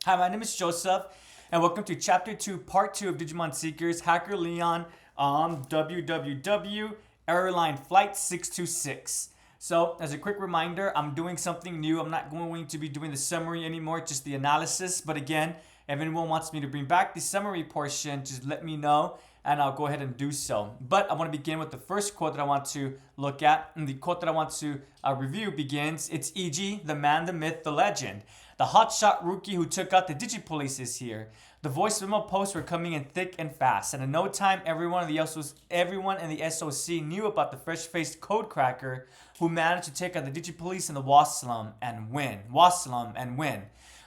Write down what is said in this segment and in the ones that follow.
Hi, my name is Joseph, and welcome to Chapter 2, Part 2 of Digimon Seekers, Hacker Leon, www Airline Flight 626. So, as a quick reminder, I'm doing something new. I'm not going to be doing the summary anymore, just the analysis. But again, if anyone wants me to bring back the summary portion, just let me know and I'll go ahead and do so. But I want to begin with the first quote that I want to look at. And the quote that I want to review begins, "It's E.G., the man, the myth, the legend. The hotshot rookie who took out the Digipolice is here. The voice memo posts were coming in thick and fast, and in no time, everyone in the SOC knew about the fresh-faced code cracker who managed to take out the Digipolice and the Wassalam and win.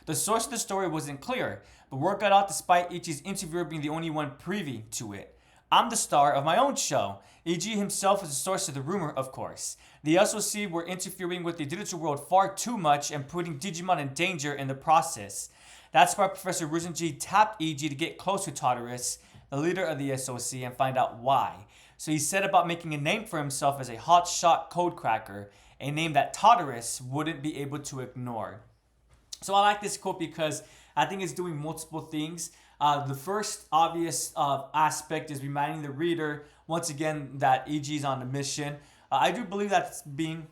The source of the story wasn't clear, but word got out despite Ichi's interviewer being the only one privy to it. I'm the star of my own show. E.G. himself is the source of the rumor, of course. The SOC were interfering with the digital world far too much and putting Digimon in danger in the process. That's why Professor Ruzenji tapped E.G. to get close to Tartarus, the leader of the SOC, and find out why. So he set about making a name for himself as a hotshot codecracker, a name that Tartarus wouldn't be able to ignore." So I like this quote because I think it's doing multiple things. The first obvious aspect is reminding the reader once again that EG is on a mission. I do believe that's being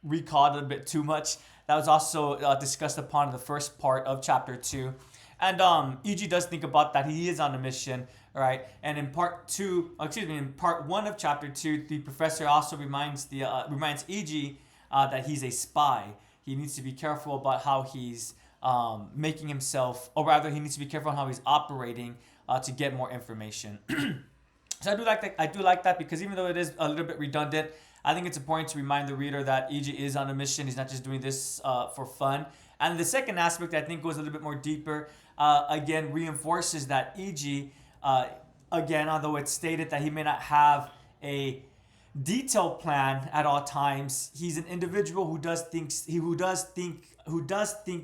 recalled a bit too much. That was also discussed upon in the first part of chapter 2. And EG does think about that he is on a mission, right? And in in part 1 of chapter 2, the professor also reminds EG that he's a spy. He needs to be careful about how he's making himself, or rather, he needs to be careful on how he's operating to get more information. So I do like that because even though it is a little bit redundant, I think it's important to remind the reader that EG is on a mission. He's not just doing this for fun. And the second aspect I think goes a little bit more deeper. Again, reinforces that EG, again, although it's stated that he may not have a detailed plan at all times, he's an individual who does think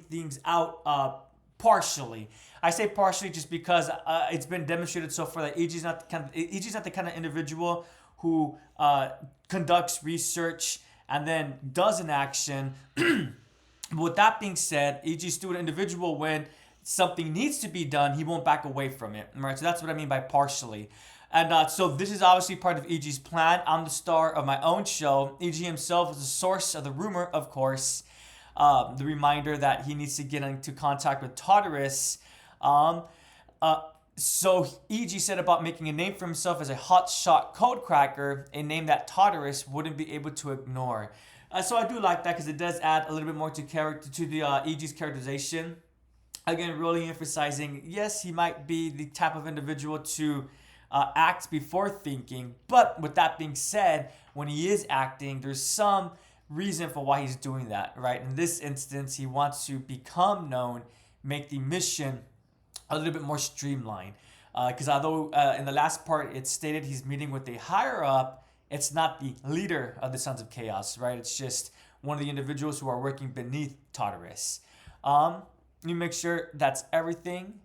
things out partially. I say partially just because it's been demonstrated so far that EG's not the kind of individual who conducts research and then does an action. With that being said, EG's still an individual. When something needs to be done, he won't back away from it. Right? So that's what I mean by partially. And so this is obviously part of EG's plan. I'm the star of my own show. EG himself is the source of the rumor, of course. The reminder that he needs to get into contact with Tartarus. So EG said about making a name for himself as a hotshot codecracker, a name that Tartarus wouldn't be able to ignore. So I do like that because it does add a little bit more to the EG's characterization. Again, really emphasizing, yes, he might be the type of individual to act before thinking, but with that being said, when he is acting, there's some reason for why he's doing that, right? In this instance, he wants to become known, make the mission a little bit more streamlined. Because although in the last part it stated he's meeting with a higher up, it's not the leader of the Sons of Chaos, right? It's just one of the individuals who are working beneath Tartarus. You make sure that's everything.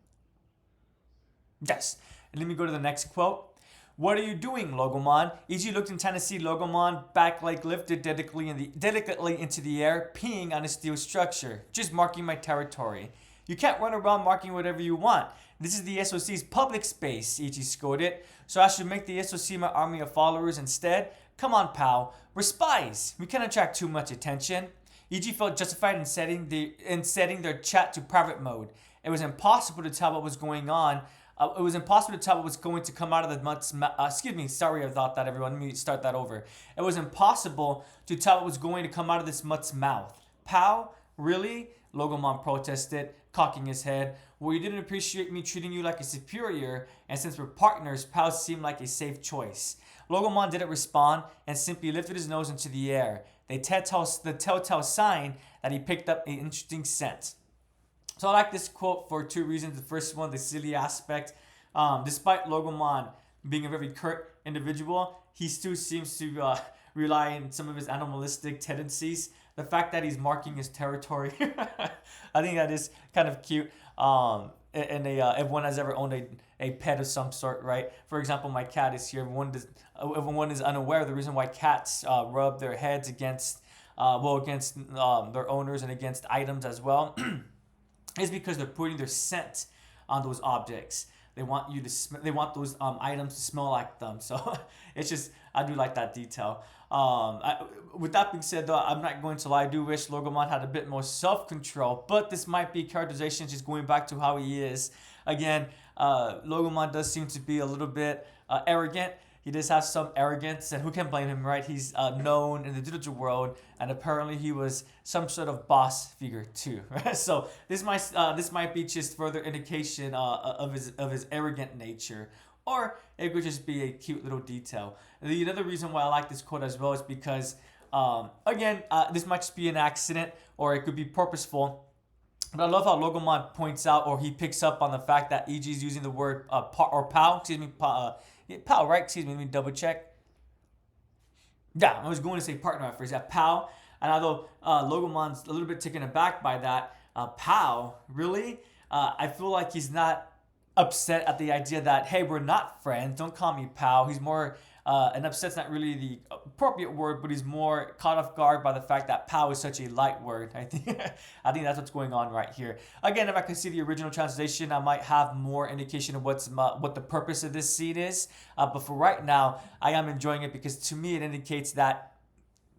Yes. And let me go to the next quote. "What are you doing, Logomon?" EG looked in time to see Logomon, back leg lifted delicately into the air, peeing on a steel structure. "Just marking my territory." "You can't run around marking whatever you want. This is the SOC's public space," EG scolded. "So I should make the SOC my army of followers instead? Come on, pal. We're spies. We can't attract too much attention." EG felt justified in setting their chat to private mode. It was impossible to tell what was going on. It was impossible to tell what was going to come out of the mutt's mouth. Excuse me, sorry about that, everyone. Let me start that over. It was impossible to tell what was going to come out of this mutt's mouth. "Pal? Really?" Logomon protested, cocking his head. "Well, you didn't appreciate me treating you like a superior, and since we're partners, pals seem like a safe choice." Logomon didn't respond and simply lifted his nose into the air, the telltale sign that he picked up an interesting scent. So I like this quote for two reasons. The first one, the silly aspect. Despite Logomon being a very curt individual, he still seems to rely on some of his animalistic tendencies. The fact that he's marking his territory, I think that is kind of cute. If one has ever owned a pet of some sort, right? For example, my cat is here. Everyone is unaware of the reason why cats rub their heads against their owners and against items as well. is because they're putting their scent on those objects. They want you to they want those items to smell like them. So it's just, I do like that detail. With that being said, though, I'm not going to lie. I do wish Logomon had a bit more self control, but this might be characterization just going back to how he is. Again, Logomon does seem to be a little bit arrogant. He does have some arrogance, and who can blame him, right? He's known in the digital world, and apparently he was some sort of boss figure too, right? So this might be just further indication of his arrogant nature, or it could just be a cute little detail. The other reason why I like this quote as well is because, again, this might just be an accident, or it could be purposeful. But I love how Logomon points out, or he picks up on the fact that EG is using the word pal, excuse me, pal, right? Excuse me, let me double check. Yeah, I was going to say partner at first. Yeah, pal. And although Logomon's a little bit taken aback by that, pal, really? I feel like he's not upset at the idea that, hey, we're not friends. Don't call me pal. He's more, and upset's not really the appropriate word, but he's more caught off guard by the fact that pal is such a light word. I think I think that's what's going on right here. Again, if I could see the original translation, I might have more indication of what the purpose of this scene is. But for right now, I am enjoying it because to me it indicates that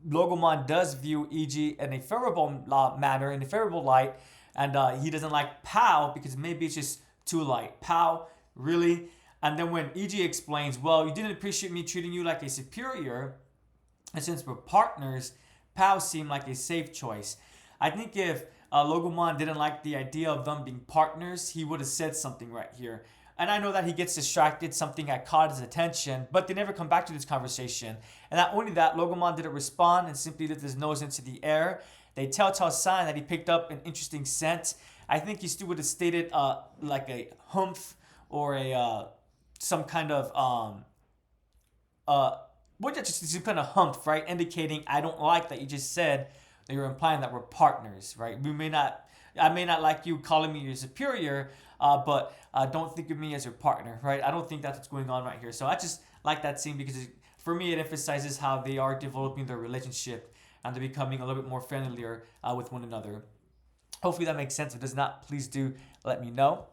Logomon does view EG in a favorable manner, in a favorable light, and he doesn't like pal because maybe it's just too light. Pal, really? And then when EG explains, well, you didn't appreciate me treating you like a superior, and since we're partners, pal seemed like a safe choice. I think if Logomon didn't like the idea of them being partners, he would have said something right here. And I know that he gets distracted, something had caught his attention, but they never come back to this conversation. And not only that, Logomon didn't respond and simply lifted his nose into the air. The telltale sign that he picked up an interesting scent. I think he still would have stated like a humph or a some kind of what just some kind of humph, right? Indicating I don't like that you just said that you're implying that we're partners, right? I may not like you calling me your superior, but don't think of me as your partner, right? I don't think that's what's going on right here. So I just like that scene because for me it emphasizes how they are developing their relationship and they're becoming a little bit more familiar with one another. Hopefully that makes sense. If it does not, please do let me know.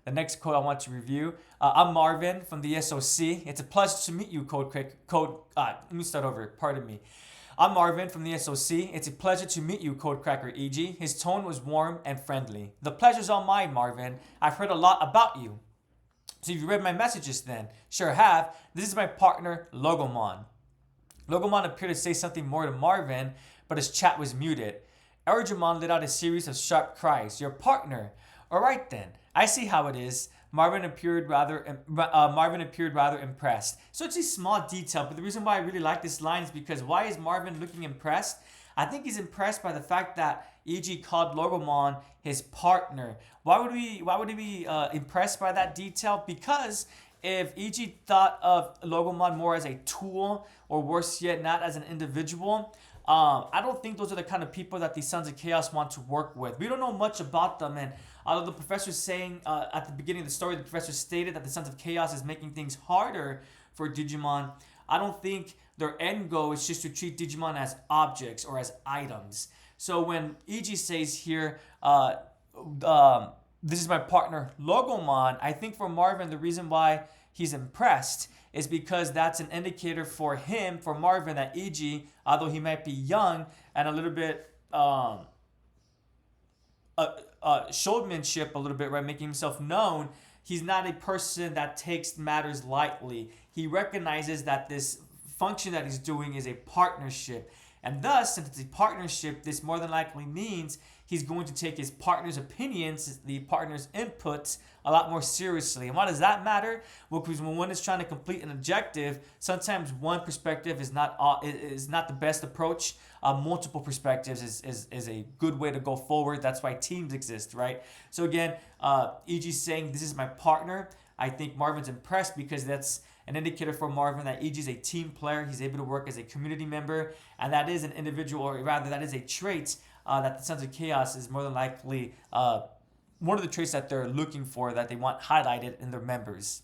The next quote I want to review. I'm Marvin from the SOC. It's a pleasure to meet you, let me start over. Pardon me. I'm Marvin from the SOC. It's a pleasure to meet you, Codecracker EG. His tone was warm and friendly. The pleasure's all mine, Marvin. I've heard a lot about you. So you've read my messages then? Sure have. This is my partner, Logomon. Logomon appeared to say something more to Marvin, but his chat was muted. Erjamon let out a series of sharp cries. Your partner. All right then. I see how it is. Marvin appeared rather impressed. So it's a small detail, but the reason why I really like this line is because why is Marvin looking impressed? I think he's impressed by the fact that EG called Logomon his partner. Why would he be impressed by that detail? Because if EG thought of Logomon more as a tool, or worse yet, not as an individual, I don't think those are the kind of people that the Sons of Chaos want to work with. We don't know much about them, and although the professor's saying at the beginning of the story, the professor stated that the Sons of Chaos is making things harder for Digimon, I don't think their end goal is just to treat Digimon as objects or as items. So when EG says here, this is my partner Logomon, I think for Marvin, the reason why he's impressed is because that's an indicator for him, for Marvin, that EG, although he might be young and a little bit showmanship a little bit, right, making himself known, he's not a person that takes matters lightly. He recognizes that this function that he's doing is a partnership. And thus, since it's a partnership, this more than likely means he's going to take his partner's opinions, the partner's inputs, a lot more seriously. And why does that matter? Well, because when one is trying to complete an objective, sometimes one perspective is not the best approach. Multiple perspectives is a good way to go forward. That's why teams exist, right? So again, EG's saying, this is my partner. I think Marvin's impressed because that's an indicator for Marvin that EG is a team player. He's able to work as a community member, and that is an individual, or rather that is a trait that the Sons of Chaos is more than likely one of the traits that they're looking for, that they want highlighted in their members.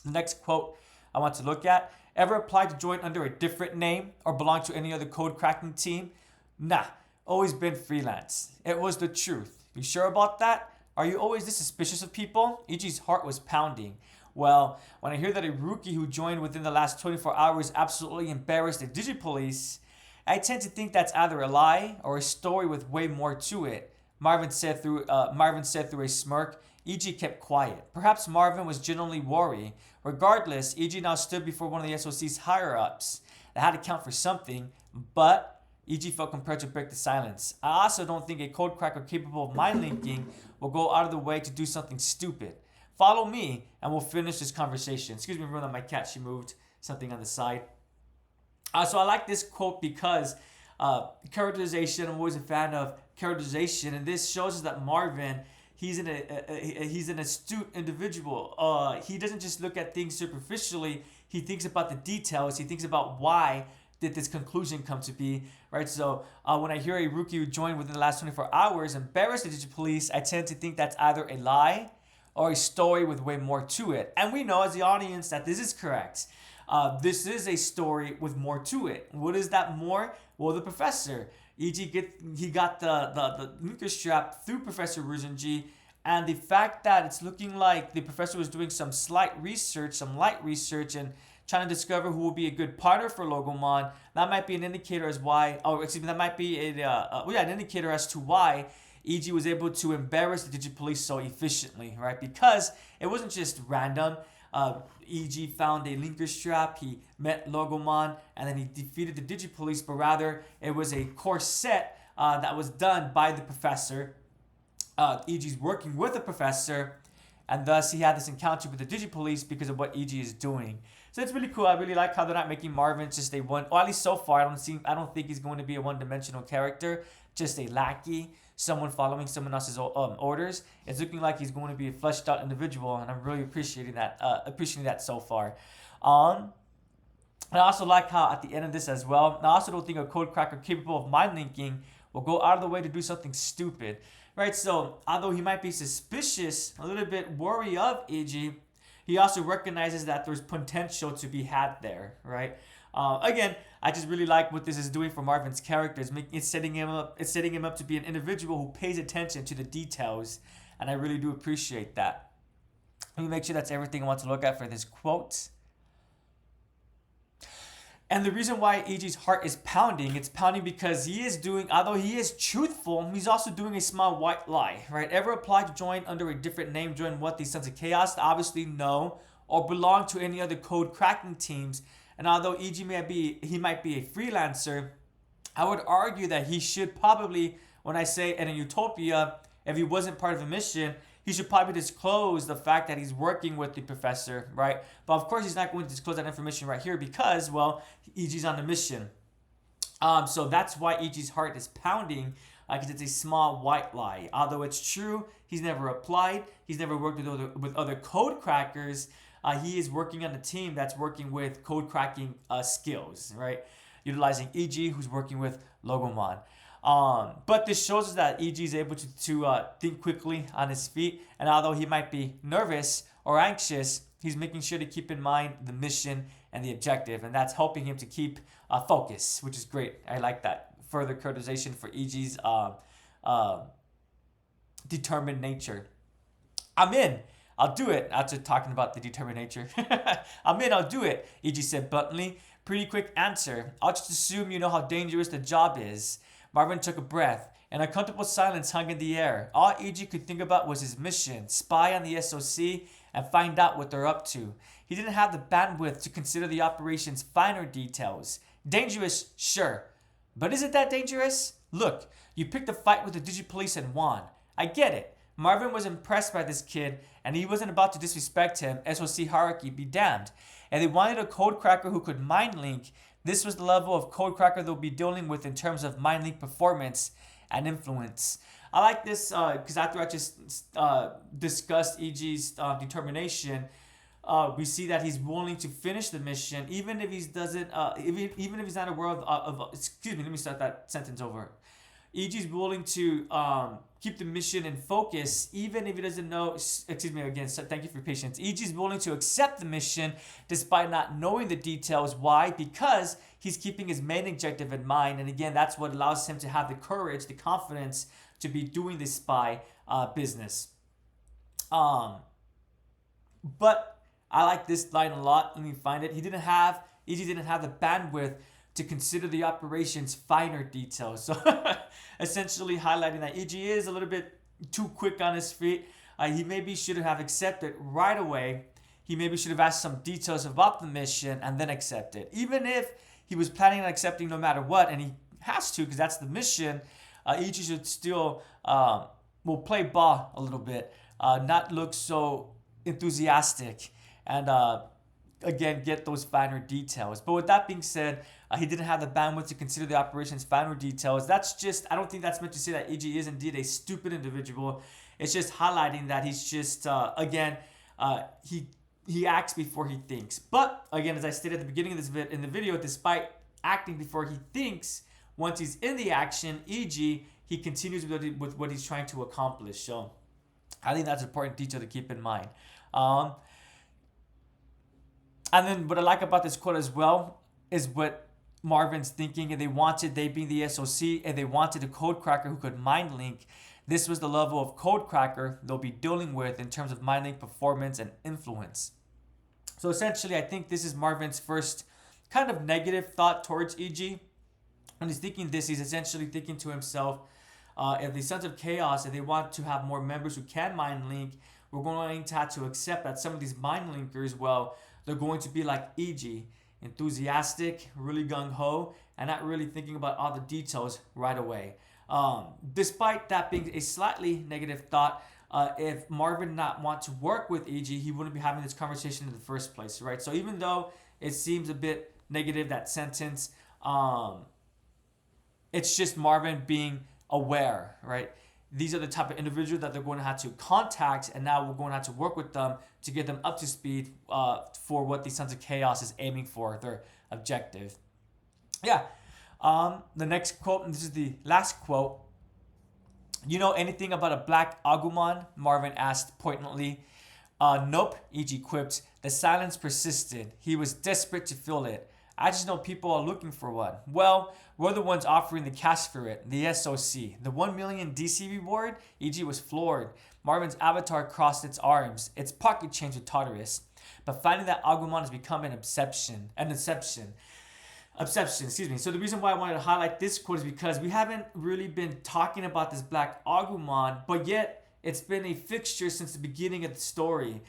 The next quote I want to look at: ever applied to join under a different name or belong to any other code cracking team? Nah, always been freelance. It was the truth. You sure about that? Are you always this suspicious of people? Ichi's heart was pounding. Well, when I hear that a rookie who joined within the last 24 hours absolutely embarrassed the Digipolice, I tend to think that's either a lie or a story with way more to it. Marvin said through a smirk. Ichi kept quiet. Perhaps Marvin was genuinely worried. Regardless, Ichi now stood before one of the SOC's higher ups. That had to count for something, but Ichi felt compelled to break the silence. I also don't think a code cracker capable of mind linking will go out of the way to do something stupid. Follow me, and we'll finish this conversation. Excuse me, everyone, my cat, she moved something on the side. So I like this quote because characterization, I'm always a fan of characterization, and this shows us that Marvin, he's an astute individual. He doesn't just look at things superficially, he thinks about the details, he thinks about why did this conclusion come to be, right? So when I hear a rookie who joined within the last 24 hours embarrass the Digipolice, I tend to think that's either a lie or a story with way more to it. And we know as the audience that this is correct. This is a story with more to it. What is that more? Well, the professor. He got the nuclear strap through Professor Ruzenji, and the fact that it's looking like the professor was doing some light research, and trying to discover who will be a good partner for Logomon, that might be an indicator as why, that might be an indicator as to why EG was able to embarrass the Digipolice so efficiently, right? Because it wasn't just random. EG found a linker strap, he met Logomon, and then he defeated the Digipolice, but rather it was a course set that was done by the professor. EG's working with the professor, and thus he had this encounter with the Digipolice because of what EG is doing. So it's really cool. I really like how they're not making Marvin just a one, or at least so far, I don't think he's going to be a one-dimensional character, just a lackey, someone following someone else's orders. It's looking like he's going to be a fleshed out individual, and I'm really appreciating that so far. I also like how at the end of this as well, I also don't think a code cracker capable of mind linking will go out of the way to do something stupid, right? So although he might be suspicious, a little bit worried of EG, he also recognizes that there's potential to be had there, right? Again, I just really like what this is doing for Marvin's character. It's setting him up to be an individual who pays attention to the details, and I really do appreciate that. Let me make sure that's everything I want to look at for this quote. And the reason why EG's heart is pounding, it's pounding because although he is truthful, he's also doing a small white lie, right? Ever applied to join under a different name, join what, the Sons of Chaos? Obviously no, or belong to any other code cracking teams. And although EG might be a freelancer, I would argue that he should probably, when I say in a utopia, if he wasn't part of a mission, he should probably disclose the fact that he's working with the professor, right? But of course, he's not going to disclose that information right here because, well, EG's on a mission. So that's why EG's heart is pounding, because it's a small white lie. Although it's true, he's never applied, he's never worked with other code crackers. He is working on a team that's working with code cracking skills, right? Utilizing EG, who's working with Logomon. But this shows us that EG is able to think quickly on his feet, and although he might be nervous or anxious, he's making sure to keep in mind the mission and the objective, and that's helping him to keep focus, which is great. I like that. Further characterization for EG's determined nature. I'm in. I'll do it. After talking about the determined nature. I'm in. I'll do it, EG said bluntly. Pretty quick answer. I'll just assume you know how dangerous the job is. Marvin took a breath, and a comfortable silence hung in the air. All EG could think about was his mission, spy on the SOC and find out what they're up to. He didn't have the bandwidth to consider the operation's finer details. Dangerous, sure. But is it that dangerous? Look, you picked a fight with the Digipolice and won. I get it. Marvin was impressed by this kid, and he wasn't about to disrespect him. SOC hierarchy be damned. And they wanted a code cracker who could mind link. This was the level of code cracker they'll be dealing with in terms of mind link performance and influence. I like this because after I just discussed EG's determination, we see that he's willing to finish the mission, even if he doesn't. Even if he's not aware of. Excuse me. Let me start that sentence over. EG's willing to keep the mission in focus, even if he doesn't know. Excuse me again. So thank you for your patience. EG's willing to accept the mission despite not knowing the details. Why? Because he's keeping his main objective in mind, and again, that's what allows him to have the courage, the confidence to be doing this spy business. But I like this line a lot. Let me find it. EG didn't have the bandwidth to consider the operation's finer details. So essentially highlighting that EG is a little bit too quick on his feet. He maybe should have accepted right away. He maybe should have asked some details about the mission and then accepted. Even if he was planning on accepting no matter what, and he has to because that's the mission, EG should still will play ball a little bit, not look so enthusiastic, and again, get those finer details. But with that being said, he didn't have the bandwidth to consider the operation's finer details. That's just, I don't think that's meant to say that EG is indeed a stupid individual. It's just highlighting that he's just, he acts before he thinks. But again, as I stated at the beginning of this in the video, despite acting before he thinks, once he's in the action, EG, he continues with what he's trying to accomplish. So I think that's an important detail to keep in mind. And then what I like about this quote as well is what Marvin's thinking, and they being the SOC, and they wanted a code cracker who could mind link. This was the level of code cracker they'll be dealing with in terms of mind link performance and influence. So essentially, I think this is Marvin's first kind of negative thought towards EG. When he's thinking this, he's essentially thinking to himself, if the Sons of Chaos, if they want to have more members who can mind link, we're going to have to accept that some of these mind linkers, well, they're going to be like EG, enthusiastic, really gung-ho, and not really thinking about all the details right away. Despite that being a slightly negative thought, if Marvin did not want to work with EG, he wouldn't be having this conversation in the first place, right? So even though it seems a bit negative, that sentence, it's just Marvin being aware, right? These are the type of individuals that they're going to have to contact, and now we're going to have to work with them to get them up to speed for what the Sons of Chaos is aiming for, their objective. Yeah. The next quote, and this is the last quote. You know anything about a black Agumon? Marvin asked pointedly. Nope, EG quipped. The silence persisted. He was desperate to fill it. I just know people are looking for one. Well, we're the ones offering the cash for it, the SOC. The 1 million DC reward? EG was floored. Marvin's avatar crossed its arms. Its pocket changed with Tartarus. But finding that Agumon has become an obsession. Excuse me. So the reason why I wanted to highlight this quote is because we haven't really been talking about this black Agumon, but yet it's been a fixture since the beginning of the story.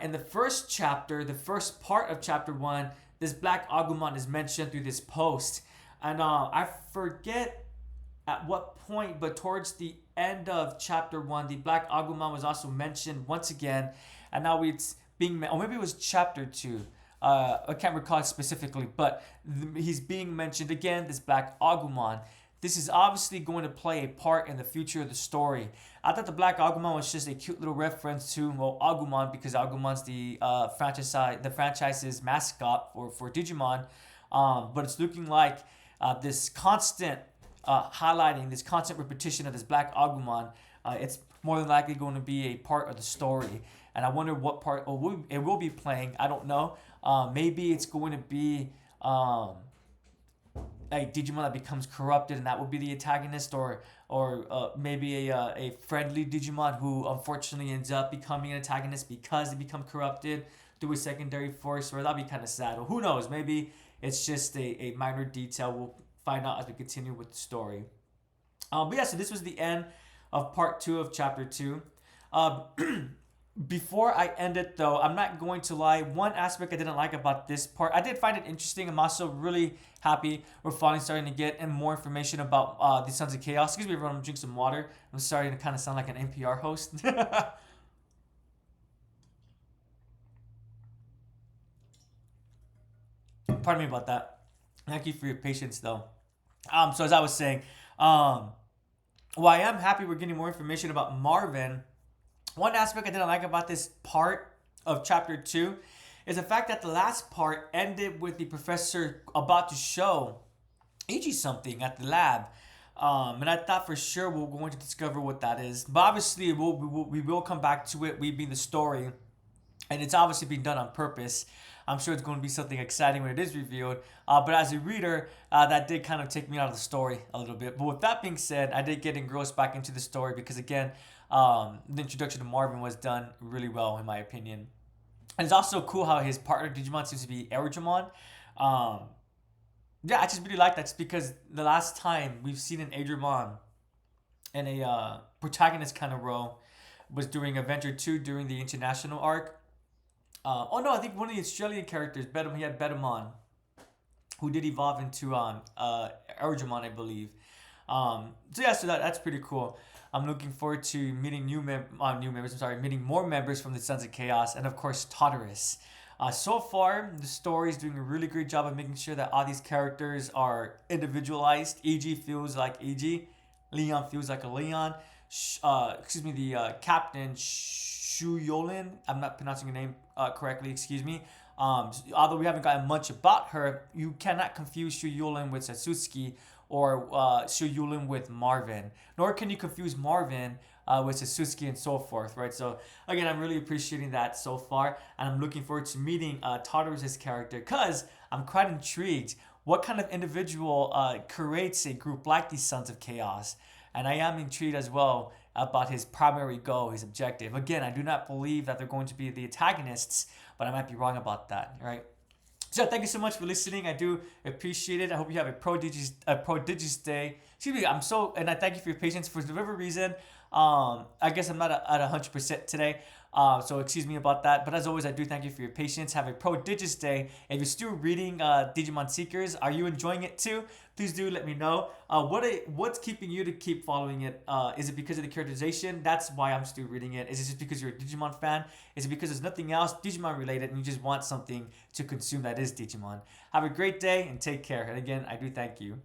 In the first chapter, the first part of chapter 1, this black Agumon is mentioned through this post. And I forget at what point, but towards the end of chapter 1, the black Agumon was also mentioned once again. And now it's being, or maybe it was chapter 2. I can't recall specifically, but he's being mentioned again, this black Agumon. This is obviously going to play a part in the future of the story. I thought the black Agumon was just a cute little reference to, well, Agumon, because Agumon's the franchise's mascot for Digimon. But it's looking like this constant highlighting, this constant repetition of this black Agumon, it's more than likely going to be a part of the story. And I wonder what part it will be playing. I don't know. Maybe it's going to be a Digimon that becomes corrupted, and that would be the antagonist, or maybe a friendly Digimon who unfortunately ends up becoming an antagonist because they become corrupted through a secondary force, or that'd be kind of sad. Or who knows? Maybe it's just a minor detail. We'll find out as we continue with the story. But yeah, so this was the end of part 2 of chapter 2. Before I end it, though, I'm not going to lie. One aspect I didn't like about this part, I did find it interesting. I'm also really happy we're finally starting to get more information about the Sons of Chaos. Excuse me, everyone, I'm drinking some water. I'm starting to kind of sound like an NPR host. Pardon me about that. Thank you for your patience, though. So as I was saying, while I am happy we're getting more information about Marvin, one aspect I didn't like about this part of chapter 2 is the fact that the last part ended with the professor about to show EG something at the lab. And I thought for sure we are going to discover what that is. But obviously, we will come back to it. We being the story, and it's obviously being done on purpose. I'm sure it's going to be something exciting when it is revealed. But as a reader, that did kind of take me out of the story a little bit. But with that being said, I did get engrossed back into the story because, again, the introduction to Marvin was done really well, in my opinion. And it's also cool how his partner Digimon seems to be Airjamon. Um, yeah, I just really like that just because the last time we've seen an Adriamon in a protagonist kind of role was during Avenger 2 during the international arc. Oh no, I think one of the Australian characters, he had Betamon, who did evolve into Arjumon, I believe. So yeah, so that's pretty cool. I'm looking forward to meeting new members. I'm sorry, meeting more members from the Sons of Chaos, and of course Tartarus. So far, the story is doing a really great job of making sure that all these characters are individualized. EG feels like EG, Leon feels like a Leon. Excuse me, the captain Shu Yolin. I'm not pronouncing her name correctly. Excuse me. Although we haven't gotten much about her, you cannot confuse Shu Yulin with Satsuki or Shu Yulin with Marvin. Nor can you confuse Marvin with Satsuki and so forth, right? So again, I'm really appreciating that so far, and I'm looking forward to meeting Tartarus' character because I'm quite intrigued. What kind of individual creates a group like these Sons of Chaos? And I am intrigued as well about his primary goal, his objective. Again, I do not believe that they're going to be the antagonists, but I might be wrong about that, right? So thank you so much for listening. I do appreciate it. I hope you have a prodigious day. Excuse me. And I thank you for your patience. For whatever reason, I guess I'm not at 100% today. So excuse me about that. But as always, I do thank you for your patience. Have a prodigious day. If you're still reading Digimon Seekers, are you enjoying it too? Please do let me know. What's keeping you to keep following it? Is it because of the characterization? That's why I'm still reading it. Is it just because you're a Digimon fan? Is it because there's nothing else Digimon related and you just want something to consume that is Digimon? Have a great day and take care. And again, I do thank you.